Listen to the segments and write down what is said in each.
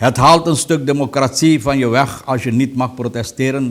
Het haalt een stuk democratie van je weg als je niet mag protesteren,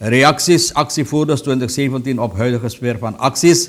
Reacties actievoerders 2017 op huidige sfeer van acties,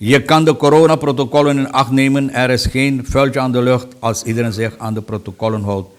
Je kan de coronaprotocollen in acht nemen, is geen vuiltje aan de lucht als iedereen zich aan de protocollen houdt।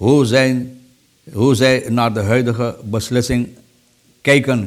hoe zij naar de huidige beslissing kijken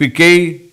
PKI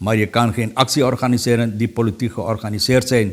maar je kan geen actie organiseren die politiek georganiseerd zijn।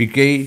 PKI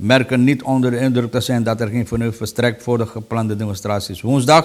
merken niet onder de indruk te zijn dat er geen vernuft verstrekt voor de geplande demonstraties woensdag।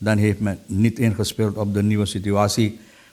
dan heeft men niet ingespeeld op de nieuwe situatie।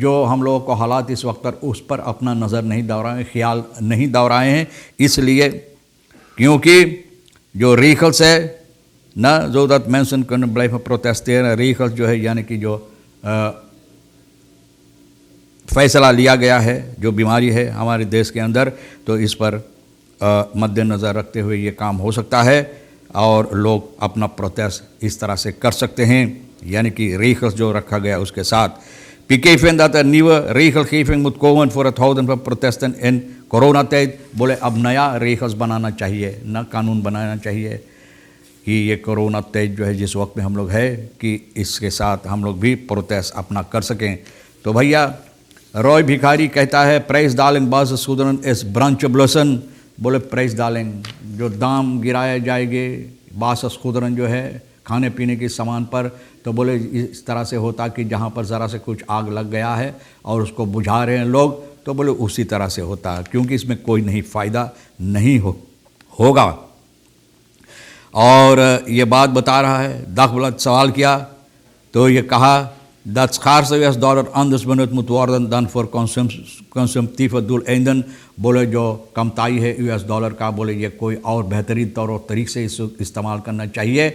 جو ہم لوگوں کو حالات اس وقت پر اس پر اپنا نظر نہیں دورائیں، خیال نہیں دورائے ہیں، اس لیے کیونکہ جو ریخلس ہے نہ جو دت مینسن کرنے بلیف پروٹیسٹیر ریخلس جو ہے یعنی کہ جو فیصلہ لیا گیا ہے جو بیماری ہے ہمارے دیش کے اندر، تو اس پر مد نظر رکھتے ہوئے یہ کام ہو سکتا ہے اور لوگ اپنا پروٹیسٹ اس طرح سے کر سکتے ہیں، یعنی کہ ریخلس جو رکھا گیا اس کے ساتھ پیکیفین داتا نیو ریخل خیفنگ مت کوون فور 1000 پر پروٹیسٹن ان کورونا تید بولے اب نیا ریخلس بنانا چاہیے، نہ قانون بنانا چاہیے کہ یہ کورونا تیج جو ہے جس وقت میں ہم لوگ ہے کہ اس کے ساتھ ہم لوگ بھی پروٹیسٹ اپنا کر سکیں۔ تو بھیا روئے بھکاری کہتا ہے پریس ڈالنگ باز سودرن اس برانچ بلوسن، بولے پریس ڈالنگ جو دام گرائے جائے گے باسس خودرن جو ہے کھانے پینے کے سامان پر، تو بولے اس طرح سے ہوتا کہ جہاں پر ذرا سے کچھ آگ لگ گیا ہے اور اس کو بجھا رہے ہیں لوگ، تو بولے اسی طرح سے ہوتا کیونکہ اس میں کوئی نہیں فائدہ نہیں ہوگا۔ اور یہ بات بتا رہا ہے داخ بلد سوال کیا تو یہ کہا dat schaarse US-dollar anders benut moet worden dan voor consumptieve doeleinden، بولے جو کمتائی ہے US-dollar کا بولے یہ کوئی اور بہترین طور و طریق سے اس استعمال کرنا چاہیے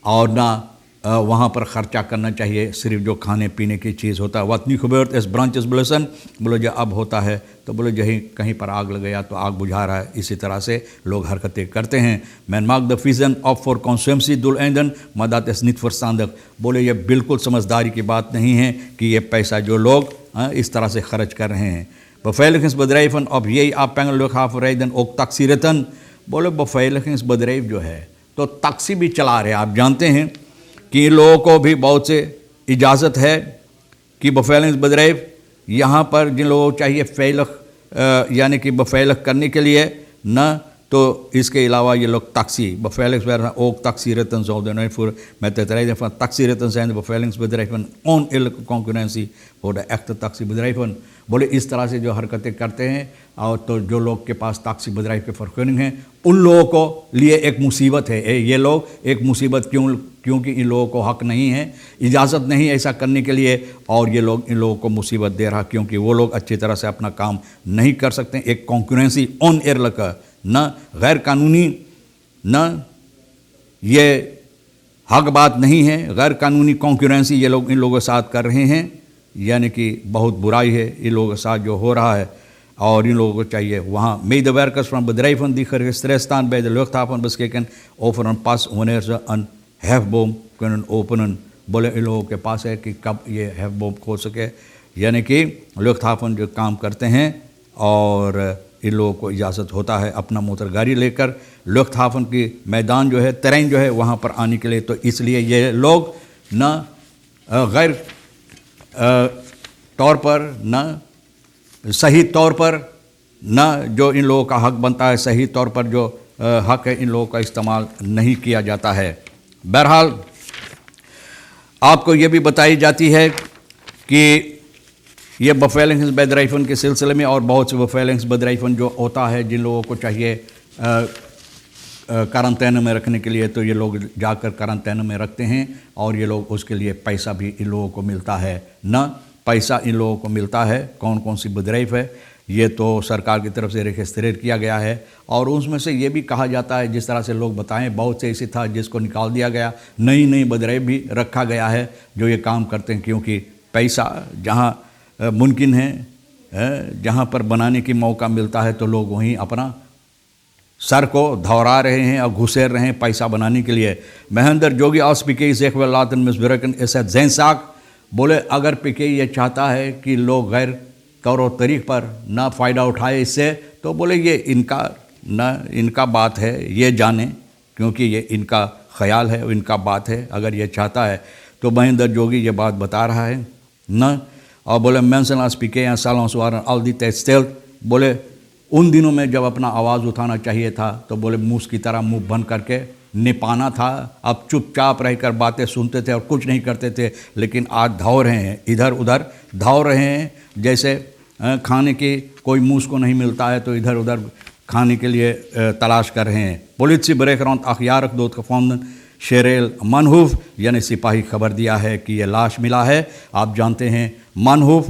اور نہ وہاں پر خرچہ کرنا چاہیے صرف جو کھانے پینے کی چیز ہوتا ہے۔ وطنی خبرت اس برانچز بلسن، بولے جو اب ہوتا ہے تو بولے جو کہیں پر آگ لگ گیا تو آگ بجھا رہا ہے، اسی طرح سے لوگ حرکتیں کرتے ہیں۔ مین ماگ دا فیزن آف فور کنسومسی دول ایندن مدات اس نیت فرستاندک، بولے یہ بالکل سمجھداری کی بات نہیں ہے کہ یہ پیسہ جو لوگ اس طرح سے خرچ کر رہے ہیں۔ بفیلخنس بدریفن اب یہی آپ پینگل لوگ ہاف ریدن اوک تقسیرتن، بولے بفیلخنس بدریف جو ہے تو تقسی بھی چلا رہے، آپ جانتے ہیں کہ ان لوگوں کو بھی بہت سے اجازت ہے کہ بفیلنس بدریف یہاں پر جن لوگوں کو چاہیے فیلخ یعنی کہ بفیلخ کرنے کے لیے نہ، تو اس کے علاوہ یہ لوگ تقسی بفیلنس اوک تقسیرتن زودن فور میں تقسیرتن سین بفیلنس بدریفن اون ال کانکورنسی فور دا ایکٹ تقسی بدریفن، بولے اس طرح سے جو حرکتیں کرتے ہیں اور تو جو لوگ کے پاس تقسی بدریف کے فرقنگ ہیں ان لوگوں کو لیے ایک مصیبت ہے، یہ لوگ ایک مصیبت کیونکہ ان لوگوں کو حق نہیں ہے، اجازت نہیں ایسا کرنے کے لیے، اور یہ لوگ ان لوگوں کو مصیبت دے رہا کیونکہ وہ لوگ اچھی طرح سے اپنا کام نہیں کر سکتے۔ ایک کانکورنسی آن ایئر لگا نہ غیر قانونی، نہ یہ حق بات نہیں ہے، غیر قانونی کانکورنسی یہ لوگ ان لوگوں کے ساتھ کر رہے ہیں، یعنی کہ بہت برائی ہے ان لوگوں کے ساتھ جو ہو رہا ہے، اور ان لوگوں کو چاہیے وہاں مید ورکرس فرام بدریفن دی geregistreerd bij de luchthaven beschikken over een pas wanneer ze een hefboom kunnen openen، بولے ان لوگوں کے پاس ہے کہ کب یہ ہیف بوم کھول سکے، یعنی کہ لوٹھاپن جو کام کرتے ہیں اور ان لوگوں کو اجازت ہوتا ہے اپنا موٹر گاڑی لے کر لوٹھاپن کی میدان جو ہے ترین جو ہے وہاں پر آنے کے لیے، تو اس لیے یہ لوگ نہ غیر طور پر نہ صحیح طور پر نہ جو ان لوگوں کا حق بنتا ہے صحیح طور پر جو حق ہے ان لوگوں کا استعمال نہیں کیا جاتا ہے۔ بہرحال آپ کو یہ بھی بتائی جاتی ہے کہ یہ بفیلنگس بدریفن کے سلسلے میں اور بہت سے بفیلنگس بدریفن جو ہوتا ہے جن لوگوں کو چاہیے کرنٹین میں رکھنے کے لیے، تو یہ لوگ جا کر کرنٹین میں رکھتے ہیں اور یہ لوگ اس کے لیے پیسہ بھی ان لوگوں کو ملتا ہے، نہ پیسہ ان لوگوں کو ملتا ہے۔ کون کون سی بدریف ہے یہ تو سرکار کی طرف سے رجسٹریٹ کیا گیا ہے، اور اس میں سے یہ بھی کہا جاتا ہے جس طرح سے لوگ بتائیں بہت سے ایسے تھا جس کو نکال دیا گیا، نئی بدریف بھی رکھا گیا ہے جو یہ کام کرتے ہیں، کیونکہ پیسہ جہاں ممکن ہے جہاں پر بنانے کی موقع ملتا ہے تو لوگ وہیں اپنا سر کو دھورا رہے ہیں اور گھسیر رہے ہیں پیسہ بنانے کے لیے۔ مہندر جوگی آس پی زیخ لاتن مسبرکن ایسا زین ساک، بولے اگر پی یہ چاہتا ہے کہ لوگ غیر طور و طریق پر نہ فائدہ اٹھائے اس سے، تو بولے یہ ان کا بات ہے، یہ جانیں، کیونکہ یہ ان کا خیال ہے، ان کا بات ہے۔ اگر یہ چاہتا ہے تو مہندر جوگی یہ بات بتا رہا ہے نہ، اور بولے مینسن آس پی کے سالوں سوارن الدی تیسٹیل، بولے ان دنوں میں جب اپنا آواز اٹھانا چاہیے تھا تو بولے موس کی طرح منہ بند کر کے نپانا تھا، اب چپ چاپ رہ کر باتیں سنتے تھے اور کچھ نہیں کرتے تھے، لیکن آج دھو رہے ہیں، ادھر ادھر دھو رہے ہیں، جیسے کھانے کی کوئی موس کو نہیں ملتا ہے تو ادھر ادھر کھانے کے لیے تلاش کر رہے ہیں۔ پولیسی بریکرانت اخیارک دوت کا فوندن شیریل منحوف، یعنی سپاہی خبر دیا ہے کہ یہ لاش ملا ہے۔ آپ جانتے ہیں منحوف